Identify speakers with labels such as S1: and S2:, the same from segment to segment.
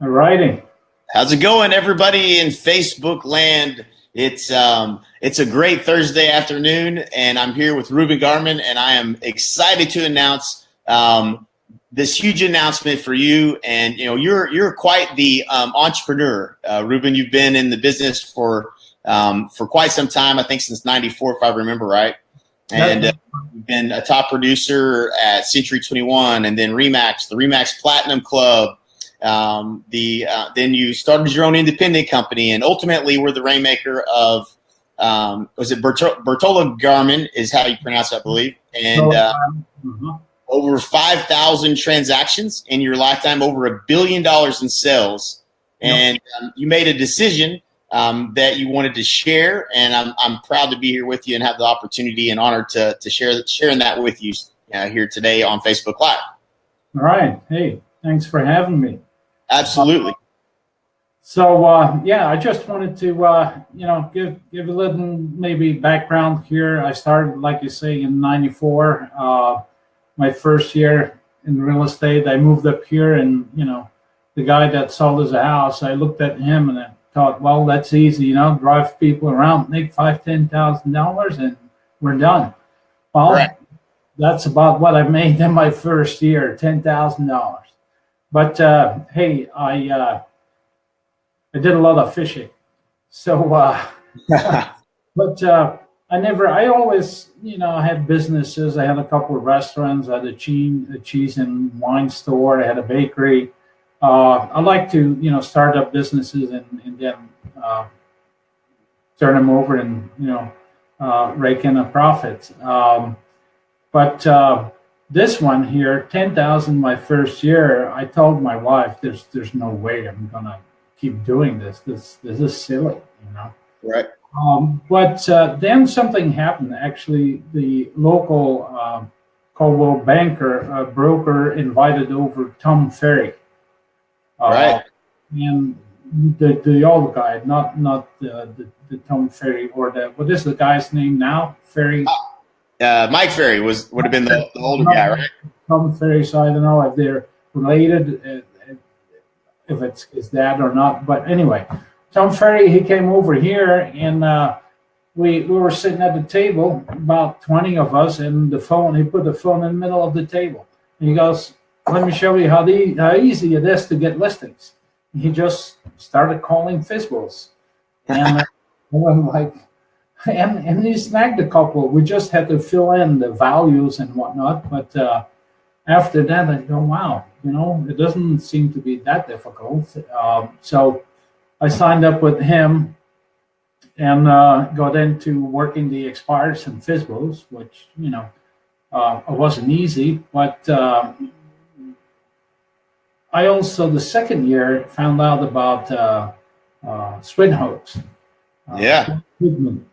S1: All righty.
S2: How's it going, everybody in Facebook land? It's a great Thursday afternoon, and I'm here with Ruben Garmyn, and I am excited to announce this huge announcement for you. And you're quite the entrepreneur, Ruben. You've been in the business for quite some time. I think since '94, if I remember right. And you've been a top producer at Century 21, and then Remax, the Remax Platinum Club. Then you started your own independent company, and ultimately were the Rainmaker of was it Bertola Garmyn is how you pronounce it, I believe, and over 5,000 transactions in your lifetime, over $1 billion in sales, and you made a decision that you wanted to share, and I'm proud to be here with you and have the opportunity and honor to sharing that with you here today on Facebook Live.
S1: All right. Hey, thanks for having me.
S2: Absolutely.
S1: So I just wanted to give a little maybe background here. I started, like you say, in '94. My first year in real estate, I moved up here, and the guy that sold us a house, I looked at him and I thought, well, that's easy, drive people around, make $5,000-$10,000, and we're done. Well, right. That's about what I made in my first year, $10,000. But hey, I did a lot of fishing, so but I always had businesses. I had a couple of restaurants. I had a cheese and wine store. I had a bakery. I like to start up businesses and then turn them over and rake in a profit. But this one here, 10,000 my first year, I told my wife, there's no way I'm gonna keep doing this. This is silly,
S2: Right.
S1: But then something happened. Actually, the local Coldwell banker broker invited over Tom Ferry.
S2: Right.
S1: And the old guy, not the Tom Ferry, or what is the guy's name now? Ferry.
S2: Mike Ferry would have been the older guy, right?
S1: Tom Ferry, so I don't know if they're related, if it's that or not. But anyway, Tom Ferry, he came over here, and we were sitting at the table, about 20 of us, and he put the phone in the middle of the table. And he goes, let me show you how easy it is to get listings. And he just started calling Fizzballs. And I went like, and he snagged a couple. We just had to fill in the values and whatnot. But after that, I go, wow, it doesn't seem to be that difficult. So I signed up with him and got into working the expires and Fizzballs, which, it wasn't easy. But I also, the second year, found out about Swinhoax. Whitman.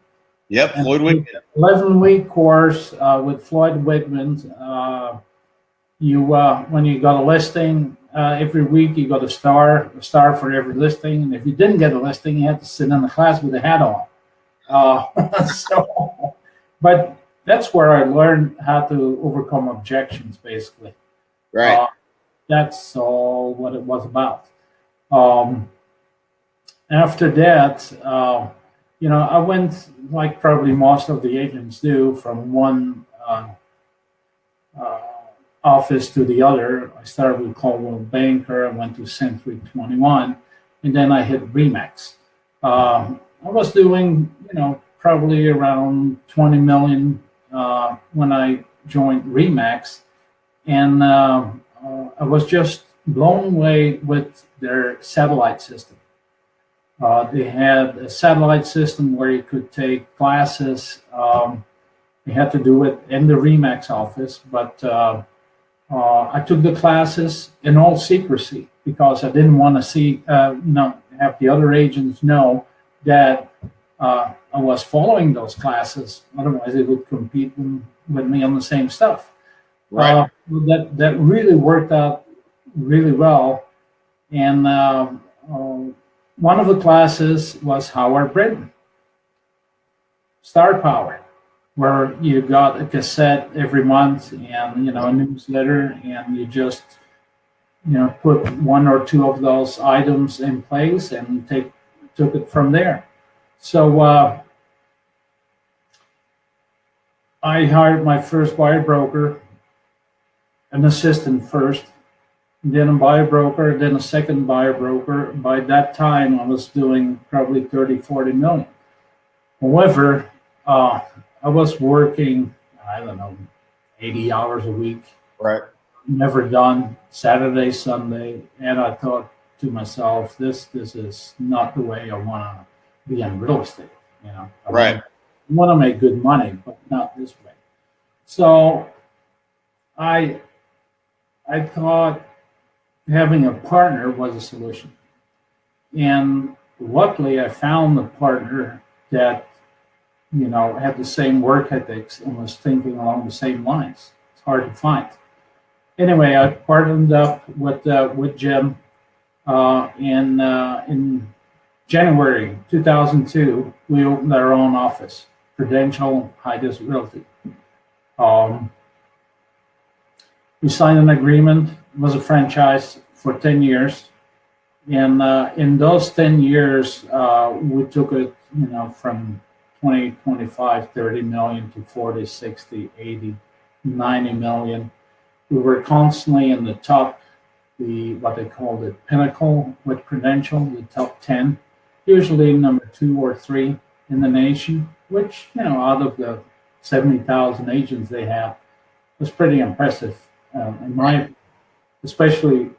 S2: Yep, and Floyd Whitman.
S1: 11-week course with Floyd Whitman. When you got a listing, every week you got a star for every listing. And if you didn't get a listing, you had to sit in the class with a hat on. But that's where I learned how to overcome objections, basically.
S2: Right.
S1: That's all what it was about. After that, I went, like probably most of the agents do, from one office to the other. I started with Coldwell Banker, I went to Century 21, and then I hit Remax. I was doing, probably around 20 million when I joined Remax, and I was just blown away with their satellite system. They had a satellite system where you could take classes. You had to do it in the Remax office, but I took the classes in all secrecy because I didn't want to have the other agents know that I was following those classes. Otherwise, they would compete with me on the same stuff.
S2: Right.
S1: That really worked out really well, and one of the classes was Howard Britton, Star Power, where you got a cassette every month and a newsletter, and you just put one or two of those items in place and took it from there. So I hired my first buyer broker, an assistant first, then a buyer broker, then a second buyer broker. By that time, I was doing probably 30, 40 million. However, I was working, I don't know, 80 hours a week.
S2: Right.
S1: Never done, Saturday, Sunday. And I thought to myself, this is not the way I want to be in real estate.
S2: Right.
S1: I want to make good money, but not this way. So I thought having a partner was a solution. And luckily I found a partner that, had the same work ethics and was thinking along the same lines. It's hard to find. Anyway, I partnered up with Jim in January 2002. We opened our own office, Prudential High-Dis Realty. We signed an agreement. It was a franchise for 10 years. And in those 10 years, we took it, from 20, 25, 30 million to 40, 60, 80, 90 million. We were constantly in the top, what they call the pinnacle with Prudential, the top 10, usually number 2 or 3 in the nation, which, out of the 70,000 agents they have, was pretty impressive. Especially,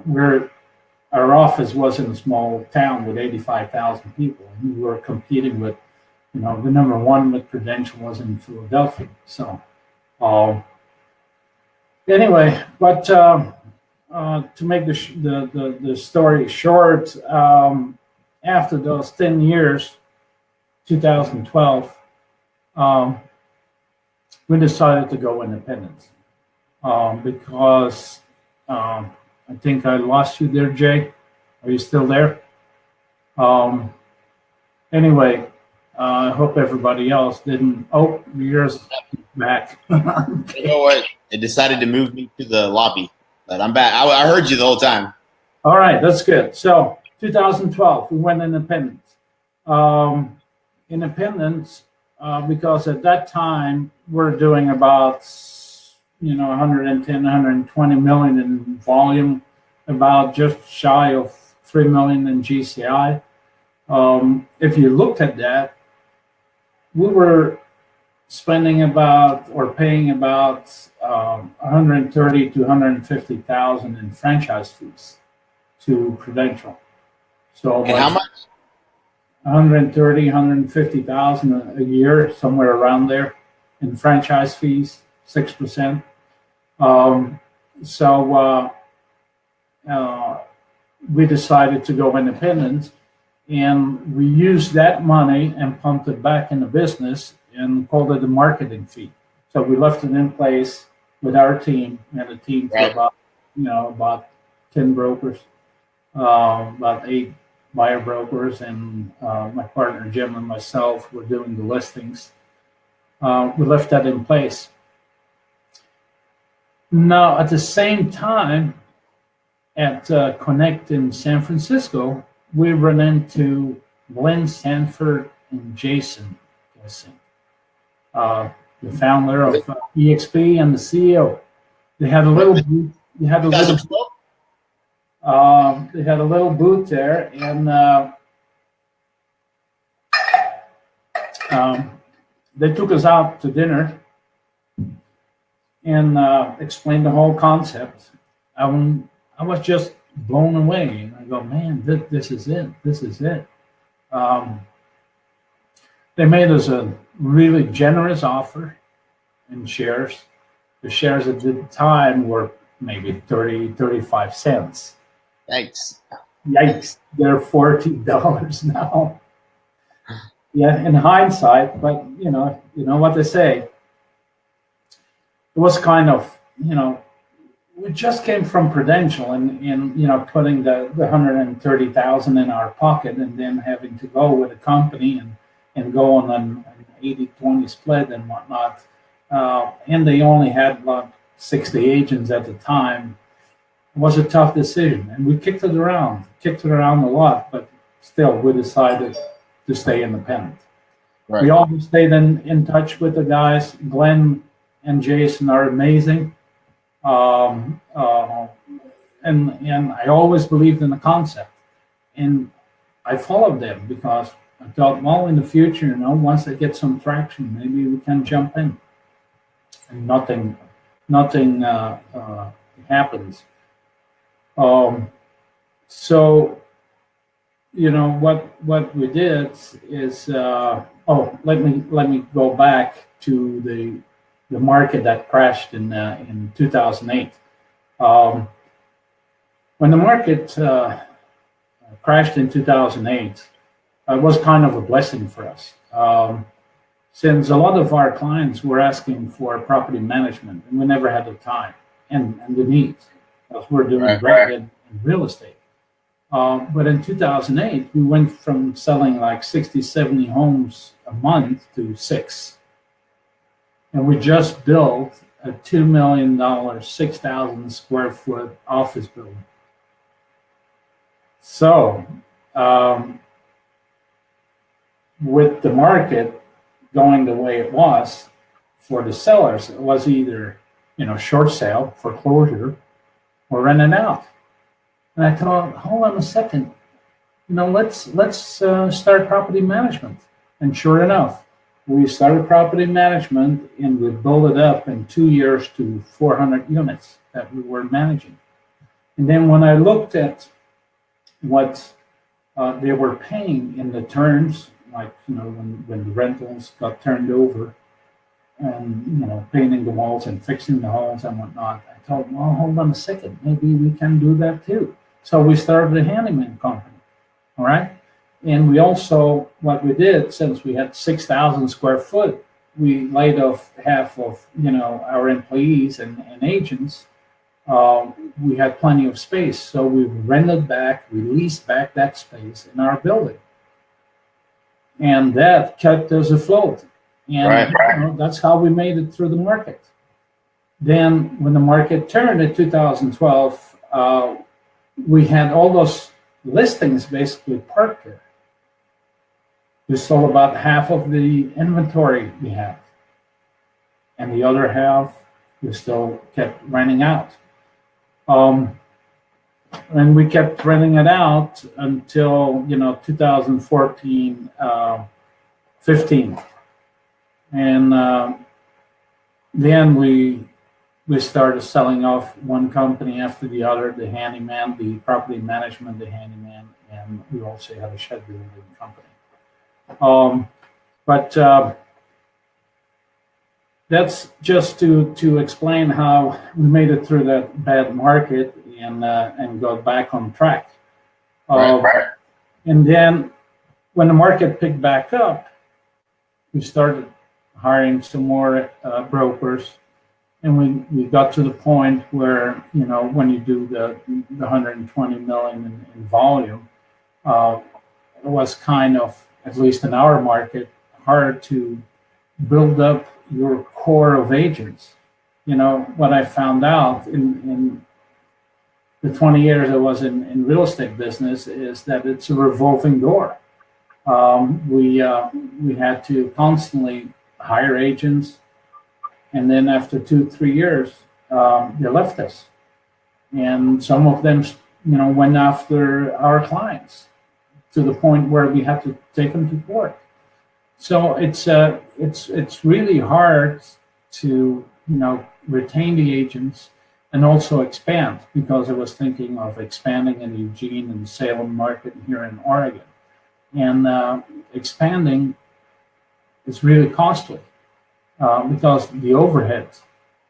S1: where our office was in a small town with 85,000 people. And we were competing with, the number 1 with Prudential was in Philadelphia. So, anyway, but to make the story short, after those 10 years, 2012, we decided to go independent because I think I lost you there, Jay. Are you still there? Anyway, I hope everybody else didn't. Oh, yours back.
S2: You know what? It decided to move me to the lobby, but I'm back. I heard you the whole time.
S1: All right, that's good. So 2012, we went independent. Because at that time we're doing about 110, 120 million in volume, about just shy of 3 million in GCI. If you looked at that, we were spending about or paying about 130 to 150,000 in franchise fees to Prudential. So
S2: and how much?
S1: 130, 150,000 a year, somewhere around there, in franchise fees, 6%. We decided to go independent, and we used that money and pumped it back in the business and called it a marketing fee. So we left it in place with our team. We had a team for about 10 brokers, about 8 buyer brokers, and my partner Jim and myself were doing the listings. We left that in place. Now, at the same time, at Connect in San Francisco, we run into Glenn Sanford and Jason Gessing, the founder of eXp and the CEO. They had a little booth. They had a little booth there, and they took us out to dinner and explained the whole concept. I was just blown away. I go, man, this is it. This is it. They made us a really generous offer in shares. The shares at the time were maybe 30, 35 cents.
S2: Thanks.
S1: Yikes. They're $40 now. Yeah, in hindsight, but you know what they say. It was kind of, we just came from Prudential and putting the 130,000 in our pocket and then having to go with a company and go on an 80-20 split and whatnot. And they only had about 60 agents at the time. It was a tough decision, and we kicked it around a lot, but still we decided to stay independent.
S2: Right.
S1: We always stayed in touch with the guys. Glenn and Jason are amazing. Um, uh, and I always believed in the concept. And I followed them because I thought, well, in the future, once they get some traction, maybe we can jump in. And nothing happens. So what we did is let me go back to the market that crashed in 2008. When the market crashed in 2008, it was kind of a blessing for us. Since a lot of our clients were asking for property management, and we never had the time and the need, because we're doing great in real estate. But in 2008, we went from selling like 60, 70 homes a month to 6. And we just built a $2 million, 6,000 square foot office building. So, with the market going the way it was for the sellers, it was either, short sale, foreclosure, or renting out. And I thought, hold on a second, let's start property management. And sure enough, we started property management, and we built it up in 2 years to 400 units that we were managing. And then when I looked at what they were paying in the terms, like when the rentals got turned over, and painting the walls and fixing the homes and whatnot, I thought, well, hold on a second, maybe we can do that too. So we started a handyman company, all right? And we also, what we did, since we had 6,000 square foot, we laid off half of our employees and agents. We had plenty of space, so we rented back, we leased back that space in our building, and that kept us afloat. And that's how we made it through the market. Then, when the market turned in 2012, we had all those listings basically parked there. We sold about half of the inventory we had, and the other half we still kept renting out. And we kept renting it out until 2014, 15, and then we started selling off one company after the other, the handyman, the property management, the handyman, and we also had a shed building company. But that's just to explain how we made it through that bad market and got back on track. And then when the market picked back up, we started hiring some more brokers, and we got to the point where when you do the 120 million in volume, it was kind of, at least in our market, hard to build up your core of agents. What I found out in the 20 years I was in real estate business is that it's a revolving door. We had to constantly hire agents, and then after 2-3 years, they left us, and some of them went after our clients to the point where we had to take them to court. So it's really hard to retain the agents and also expand, because I was thinking of expanding in Eugene and Salem market here in Oregon, and expanding is really costly because the overhead.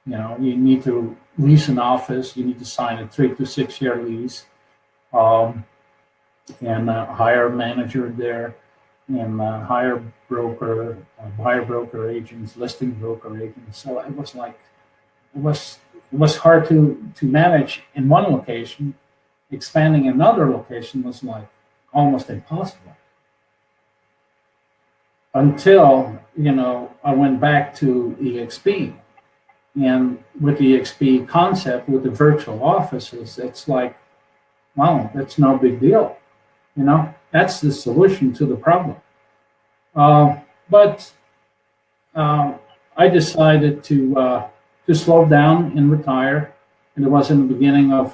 S1: You need to lease an office, you need to sign a 3 to 6 year lease, and hire a manager there, and hire broker agents, listing broker agents. So it was like, it was hard to manage in one location. Expanding another location was like almost impossible. Until I went back to eXp, And with the eXp concept, with the virtual offices, it's like, wow, that's no big deal. You know, that's the solution to the problem. But I decided to slow down and retire, and it was in the beginning of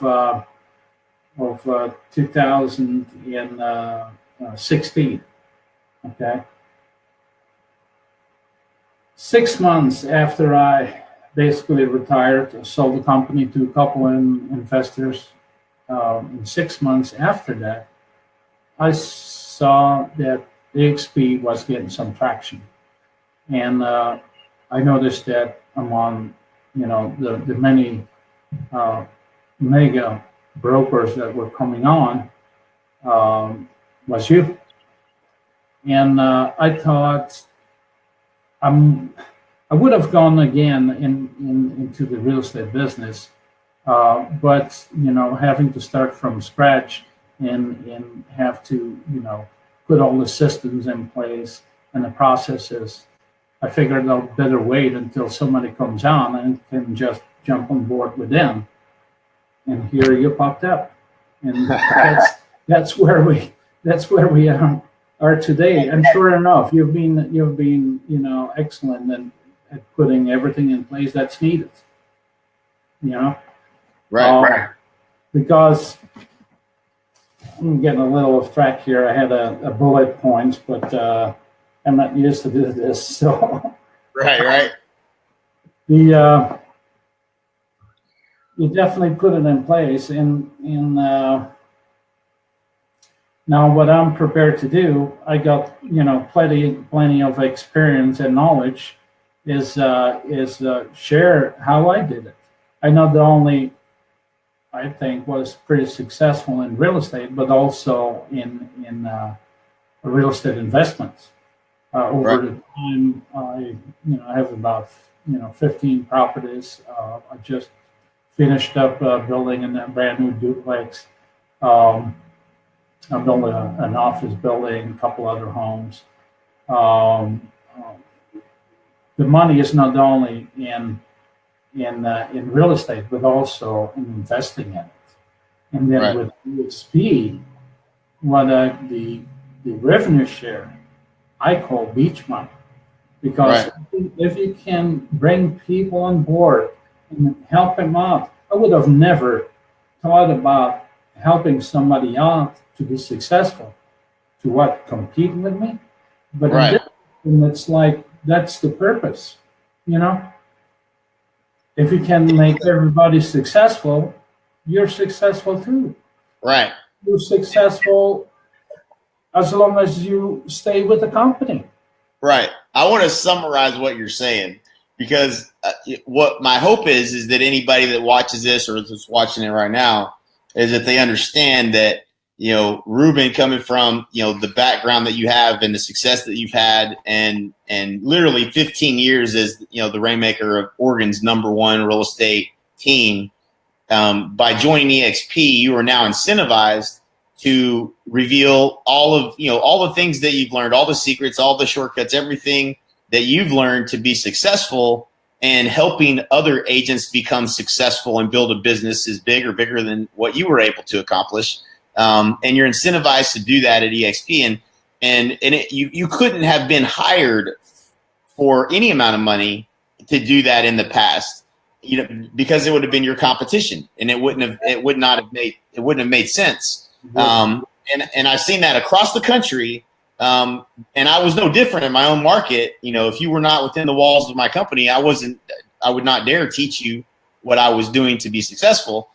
S1: 2016. Okay, 6 months after I basically retired, I sold the company to a couple of investors. And 6 months after that, I saw that eXp was getting some traction, and I noticed that among the many mega brokers that were coming on was you, and I thought I would have gone again into the real estate business, but having to start from scratch and have to put all the systems in place and the processes. I figured I'd better wait until somebody comes on and can just jump on board with them. And here you popped up, and that's where we are today. And sure enough, you've been excellent at putting everything in place that's needed.
S2: Right.
S1: Because I'm getting a little off track here. I had a bullet points, but I'm not used to do this, so.
S2: Right.
S1: You definitely put it in place, and now what I'm prepared to do, I got plenty of experience and knowledge, is share how I did it. I not only I think was pretty successful in real estate, but also in real estate investments. Over the time, I have about 15 properties. I just finished up building a brand new duplex. I built an office building, a couple other homes. The money is not only in real estate, but also in investing in it. And then with eXp, the revenue share, I call beach money, because if you can bring people on board and help them out, I would have never thought about helping somebody out to be successful, to compete with me, but and it's like that's the purpose, If you can make everybody successful, you're successful too.
S2: Right.
S1: You're successful as long as you stay with the company.
S2: Right. I want to summarize what you're saying, because what my hope is that anybody that watches this or that's watching it right now is that they understand that, Ruben, coming from, the background that you have and the success that you've had, and literally 15 years as, the Rainmaker of Oregon's #1 real estate team, by joining eXp, you are now incentivized to reveal all the things that you've learned, all the secrets, all the shortcuts, everything that you've learned to be successful, and helping other agents become successful and build a business is bigger than what you were able to accomplish. And you're incentivized to do that at eXp, and you couldn't have been hired for any amount of money to do that in the past, because it would have been your competition, and it wouldn't have made sense. And I've seen that across the country. And I was no different in my own market. If you were not within the walls of my company, I would not dare teach you what I was doing to be successful.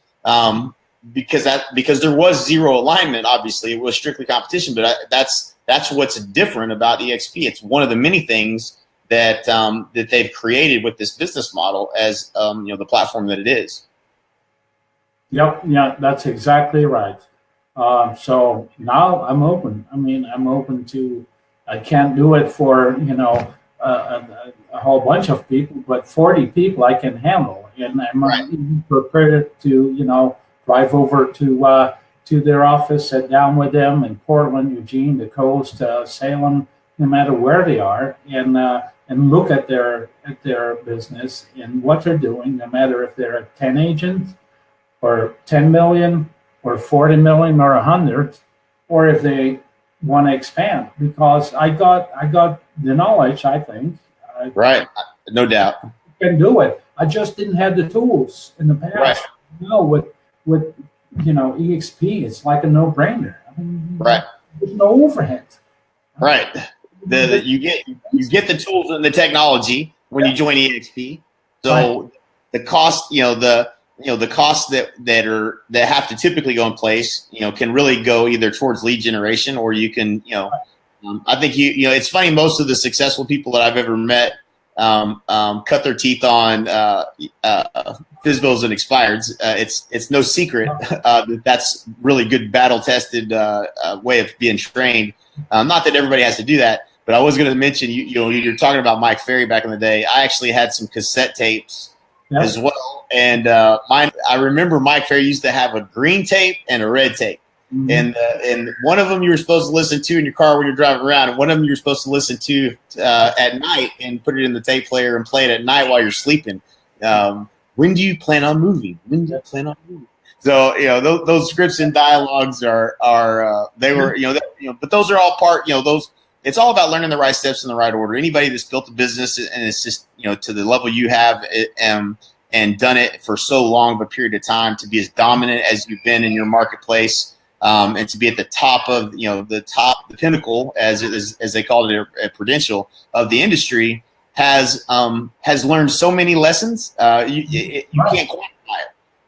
S2: Because there was zero alignment. Obviously, it was strictly competition, but that's what's different about eXp. It's one of the many things that they've created with this business model as the platform that it is.
S1: Yep, yeah, that's exactly right. So now I'm open. I'm open to. I can't do it for a whole bunch of people, but 40 people I can handle, and I'm prepared to drive over to their office, sit down with them in Portland, Eugene, the coast, Salem, no matter where they are, and and look at their business and what they're doing, no matter if they're a 10 agent or 10 million or 40 million or 100, or if they want to expand. Because I got the knowledge, I think.
S2: Right, no doubt.
S1: Can do it. I just didn't have the tools in the past.
S2: Right.
S1: With eXp, it's like a no-brainer. I mean,
S2: right.
S1: There's no overhead.
S2: Right. You get the tools and the technology when you join eXp. So the cost, the costs that have to typically go in place, can really go either towards lead generation, or you can, I think it's funny. Most of the successful people that I've ever met cut their teeth on FSBOs and expireds. It's no secret that's really good battle tested way of being trained. Not that everybody has to do that, but I was going to mention you're talking about Mike Ferry back in the day. I actually had some cassette tapes as well, and I remember Mike Ferry used to have a green tape and a red tape. Mm-hmm. And one of them you were supposed to listen to in your car when you're driving around, and one of them you were supposed to listen to at night and put it in the tape player and play it at night while you're sleeping. When do you plan on moving? When do you plan on moving? So those scripts and dialogues are they were but those are all part those. It's all about learning the right steps in the right order. Anybody that's built a business and it's just to the level you have and done it for so long of a period of time, to be as dominant as you've been in your marketplace. And to be at the top of the pinnacle, as they called it at Prudential, of the industry, has learned so many lessons. You can't quantify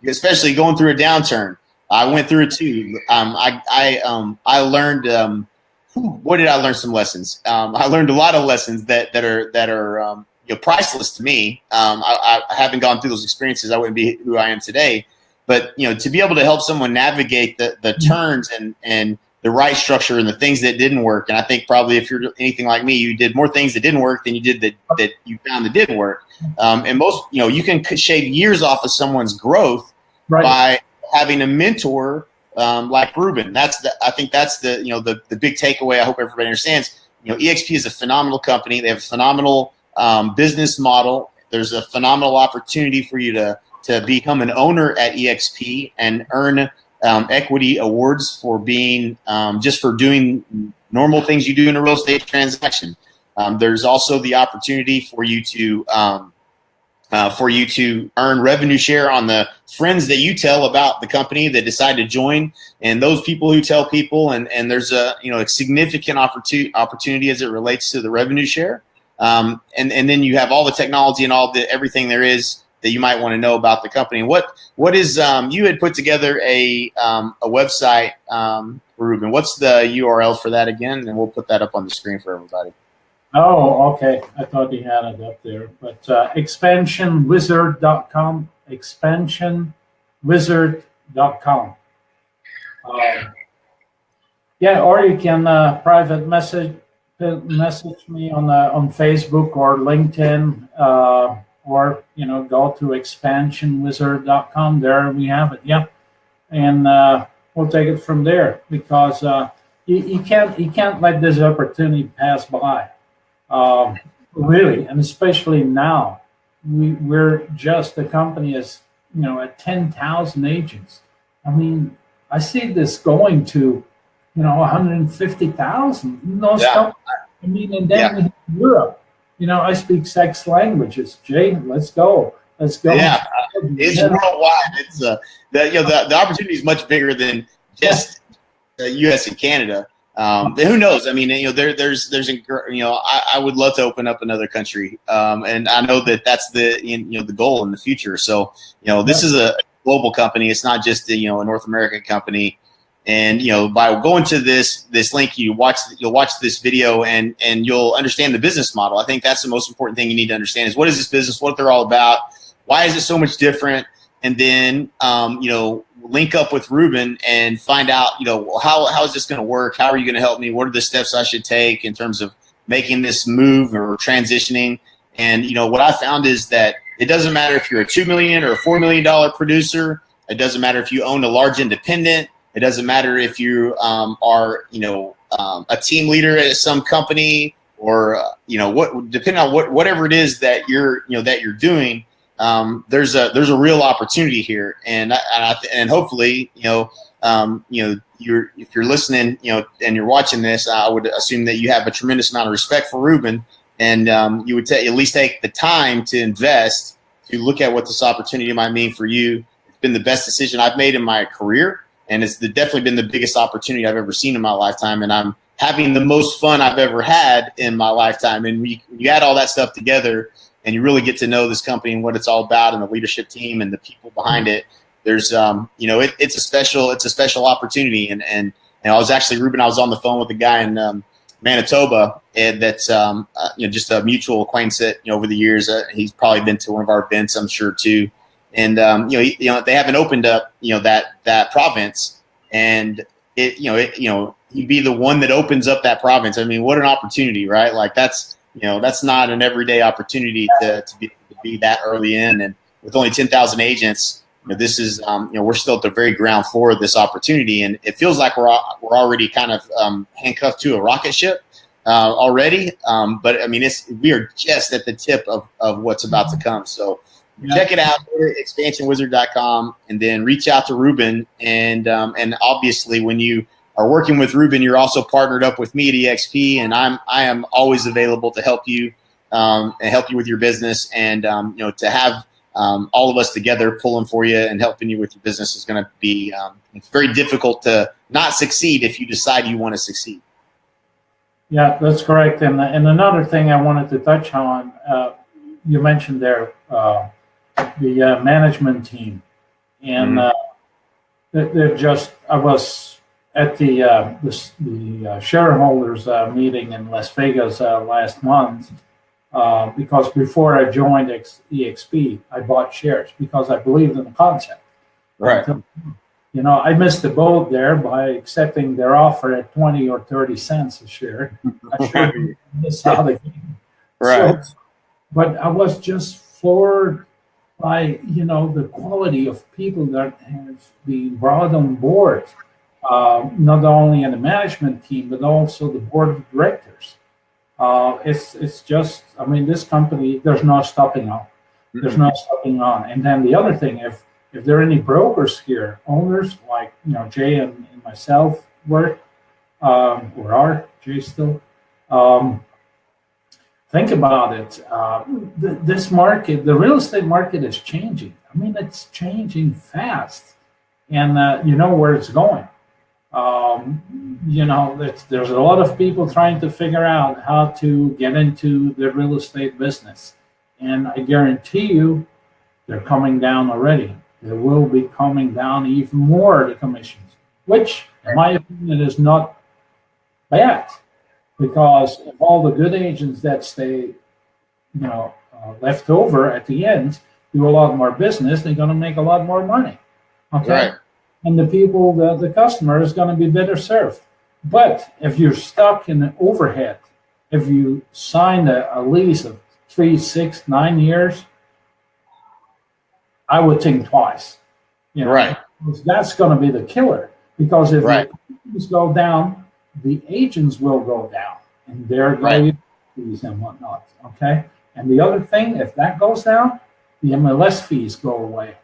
S2: it, especially going through a downturn. I went through it too. I learned. What did I learn? Some lessons. I learned a lot of lessons that are priceless to me. I haven't gone through those experiences, I wouldn't be who I am today. But to be able to help someone navigate the turns and the right structure and the things that didn't work, and I think probably if you're anything like me, you did more things that didn't work than you did that you found that did work. And most you can shave years off of someone's growth by having a mentor like Ruben. I think that's the big takeaway. I hope everybody understands. eXp is a phenomenal company. They have a phenomenal business model. There's a phenomenal opportunity for you to become an owner at eXp and earn equity awards for being just for doing normal things you do in a real estate transaction. There's also the opportunity for you to earn revenue share on the friends that you tell about the company that decide to join, and those people who tell people, and there's a significant opportunity as it relates to the revenue share. And then you have all the technology and everything there is that you might want to know about the company. What is you had put together a website, Ruben? What's the URL for that again? And we'll put that up on the screen for everybody.
S1: Oh, okay. I thought he had it up there, but expansionwizard.com, expansionwizard.com. Or you can private message me on Facebook or LinkedIn. Or go to expansionwizard.com. There we have it. Yeah, and we'll take it from there, because you can't let this opportunity pass by. Really, and especially now, we're just the company is at 10,000 agents. I mean, I see this going to 150,000. Stuff. I mean, and then we have Europe. I speak 6 languages. Jay, let's go.
S2: Yeah, it's worldwide. It's the opportunity is much bigger than just the U.S. and Canada. Who knows? I mean, there's I would love to open up another country, and I know that's the goal in the future. So this is a global company. It's not just a North American company. And by going to this link, you'll watch this video and you'll understand the business model. I think that's the most important thing you need to understand is what is this business, what they're all about, why is it so much different, and then link up with Ruben and find out how is this going to work, how are you going to help me, what are the steps I should take in terms of making this move or transitioning. And what I found is that it doesn't matter if you're a $2 million or a $4 million producer. It doesn't matter if you own a large independent. It doesn't matter if you are, a team leader at some company what, depending on whatever it is that you're doing, there's a real opportunity here, and hopefully, if you're listening, and you're watching this, I would assume that you have a tremendous amount of respect for Ruben, and you would at least take the time to invest to look at what this opportunity might mean for you. It's been the best decision I've made in my career, and it's definitely been the biggest opportunity I've ever seen in my lifetime, and I'm having the most fun I've ever had in my lifetime. And you add all that stuff together, and you really get to know this company and what it's all about, and the leadership team and the people behind it. There's, it's a special opportunity. And I was actually, Ruben, I was on the phone with a guy in Manitoba, and that's just a mutual acquaintance over the years. He's probably been to one of our events, I'm sure too. And they haven't opened up that province, and he'd be the one that opens up that province. I mean, what an opportunity, right? Like that's not an everyday opportunity to be that early in, and with only 10,000 agents. This is, we're still at the very ground floor of this opportunity, and it feels like we're already kind of handcuffed to a rocket ship already. But I mean, we are just at the tip of what's about to come. So check it out, go to expansionwizard.com, and then reach out to Ruben. And obviously, when you are working with Ruben, you're also partnered up with me at eXp, and I am always available to help you and help you with your business, and to have all of us together pulling for you and helping you with your business is going to be it's very difficult to not succeed if you decide you want to succeed. Yeah,
S1: that's correct. And another thing I wanted to touch on, you mentioned there the management team, and they're just, I was at the shareholders meeting in Las Vegas last month. Because before I joined eXp, I bought shares because I believed in the concept.
S2: Right.
S1: I missed the boat there by accepting their offer at 20 or 30 cents a share. I should miss out the game.
S2: Right.
S1: So, but I was just floored by the quality of people that have been brought on board, not only in the management team but also the board of directors. It's just, I mean, this company, there's no stopping on. There's no stopping on. And then the other thing, if there are any brokers here, owners like Jay and myself work, or are Jay still, think about it. This market, the real estate market is changing. I mean, it's changing fast, and you know where it's going. There's a lot of people trying to figure out how to get into the real estate business. And I guarantee you, they're coming down already. They will be coming down even more, the commissions, which, in my opinion, is not bad. Because if all the good agents that stay, left over at the end do a lot more business, they're going to make a lot more money. Okay.
S2: Right.
S1: And the people, the customer is going to be better served. But if you're stuck in an overhead, if you sign a lease of 3, 6, 9 years, I would think twice.
S2: Right.
S1: That's going to be the killer. Because if
S2: right.
S1: the fees go down, the agents will go down, and they're going fees and whatnot. Okay. And the other thing, if that goes down, the MLS fees go away.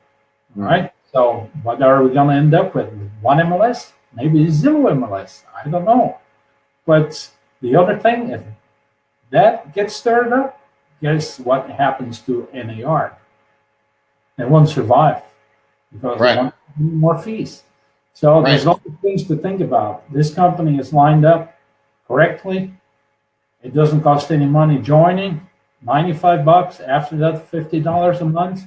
S1: All right. So what are we going to end up with? One MLS? Maybe 0 MLS. I don't know. But the other thing, if that gets stirred up, guess what happens to NAR? They won't survive because they want more fees. So there's a lot of things to think about. This company is lined up correctly. It doesn't cost any money joining. $95 after that, $50 a month.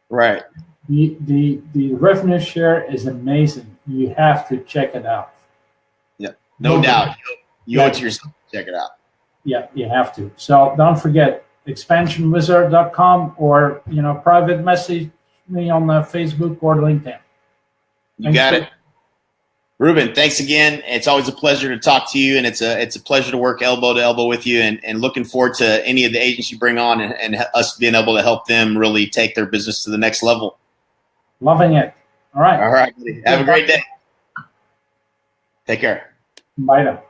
S2: Right.
S1: The revenue share is amazing. You have to check it out.
S2: Yeah, no doubt. You owe it to yourself to check it out.
S1: Yeah, you have to. So don't forget expansionwizard.com, or private message me on Facebook or LinkedIn.
S2: You got it. Ruben, thanks again. It's always a pleasure to talk to you, and it's a pleasure to work elbow to elbow with you, and looking forward to any of the agents you bring on and us being able to help them really take their business to the next level.
S1: Loving it. All right.
S2: All right. Have a great day. Take care.
S1: Bye now.